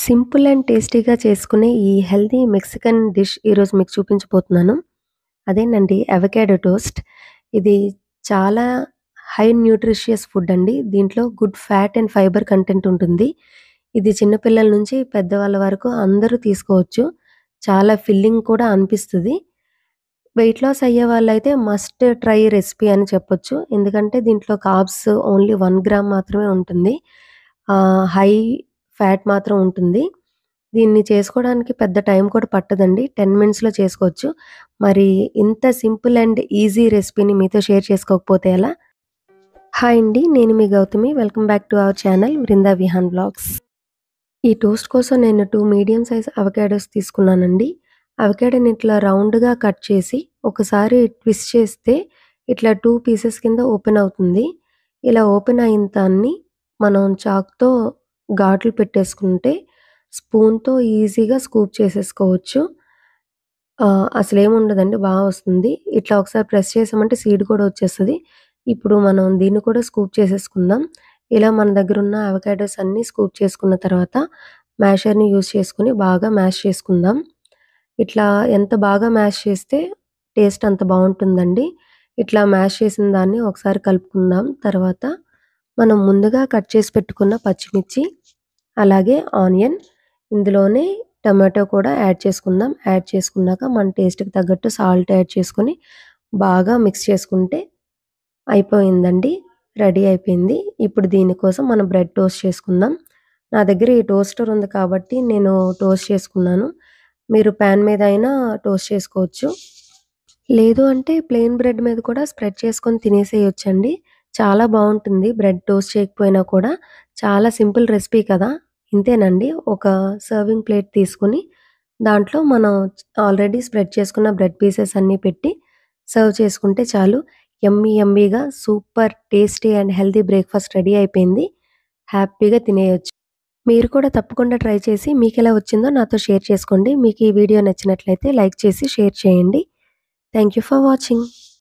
Simple and టేస్టీగా చేసుకునే ఈ హెల్తీ మెక్సికన్ డిష్ ఈరోజు మీకు చూపించబోతున్నాను. అదేనండి అవకాడో టోస్ట్. ఇది చాలా హై న్యూట్రిషియస్ ఫుడ్ అండి. దీంట్లో good fat and fibre content ఉంటుంది. ఇది చిన్న పిల్లల నుంచి పెద్దవాళ్ళ వరకు అందరూ తీసుకోవచ్చు. చాలా ఫిల్లింగ్ కూడా అనిపిస్తది. వెయిట్ లాస్ అయ్యే వాళ్ళైతే మస్ట్ ట్రై రెసిపీ అని చెప్పొచ్చు. ఎందుకంటే దీంట్లో కార్బ్స్ ఓన్లీ 1 గ్రామ్ మాత్రమే ఉంటుంది. హై ఫ్యాట్ మాత్రం ఉంటుంది. దీన్ని చేసుకోవడానికి పెద్ద టైం కూడా పట్టదండి. 10 మినిట్స్‌లో చేసుకోవచ్చు. మరి ఇంత సింపుల్ అండ్ ఈజీ రెసిపీని మీతో షేర్ చేసుకోకపోతే ఎలా? హాయ్ అండి. నేను మీ Gautami. Welcome back to our channel Vrinda Vihaan vlogs. ఈ టోస్ట్ కోసం నేను 2 మీడియం సైజ్ అవకాడోస్ తీసుకున్నానండి. అవకాడోని ఇట్లా రౌండ్‌గా కట్ చేసి ఒకసారి ట్విస్ట్ చేస్తే ఇట్లా 2 పీసెస్ కింద ఓపెన్ అవుతుంది. ఇలా ఓపెన్ అయిన దాన్ని మనం చాక్‌తో ఘాట్లు పెట్టేసుకుంటే స్పూన్‌తో ఈజీగా స్కూప్ చేసేసుకోవచ్చు. అసలేముండదండి వస్తుంది. ఇట్లా ఒకసారి ప్రెస్ చేసామంటే సీడ్ కూడా వచ్చేస్తది. ఇప్పుడు మనం దీన్ని కూడా స్కూప్ చేసేసుకుందాం. ఇలా మన దగ్గరున్న అవకాడోస్ అన్నీ స్కూప్ చేసుకున్న తర్వాత మ్యాషర్‌ని యూజ్ చేసుకొని బాగా మ్యాష్ చేసుకుందాం. ఇట్లా ఎంత బాగా మ్యాష్ చేస్తే టేస్ట్ అంత బావుంటుందండి. ఇట్లా మ్యాష్ చేసిన దాన్ని ఒకసారి కలుపుకుందాం. తర్వాత మనం ముందుగా కట్ చేసి పెట్టుకున్న పచ్చిమిర్చి, అలాగే ఆనియన్, ఇందులోనే టమాటో కూడా యాడ్ చేసుకుందాం. యాడ్ చేసుకున్నాక మన టేస్ట్‌కి తగ్గట్టు సాల్ట్ యాడ్ చేసుకొని బాగా మిక్స్ చేసుకుంటే అయిపోయిందండి. రెడీ అయిపోయింది. ఇప్పుడు దీనికోసం మనం బ్రెడ్ టోస్ట్ చేసుకుందాం. నా దగ్గర ఈ టోస్టర్ ఉంది కాబట్టి నేను టోస్ట్ చేసుకున్నాను. మీరు పాన్ మీద అయినా టోస్ట్ చేసుకోవచ్చు. లేదు అంటే ప్లెయిన్ బ్రెడ్ మీద కూడా స్ప్రెడ్ చేసుకొని తినేసేయొచ్చండి. చాలా బావుంటుంది బ్రెడ్ టోస్ట్ చేయకపోయినా కూడా. చాలా సింపుల్ రెసిపీ కదా! ఇంతేనండి. ఒక సర్వింగ్ ప్లేట్ తీసుకొని దాంట్లో మనం ఆల్రెడీ స్ప్రెడ్ చేసుకున్న బ్రెడ్ పీసెస్ అన్నీ పెట్టి సర్వ్ చేసుకుంటే చాలు. యమ్మీ యమ్మీగా super tasty and healthy breakfast ready అయిపోయింది. హ్యాపీగా తినేయొచ్చు. మీరు కూడా తప్పకుండా ట్రై చేసి మీకెలా వచ్చిందో నాతో షేర్ చేసుకోండి. మీకు ఈ వీడియో నచ్చినట్లయితే లైక్ చేసి షేర్ చేయండి. Thank you for watching.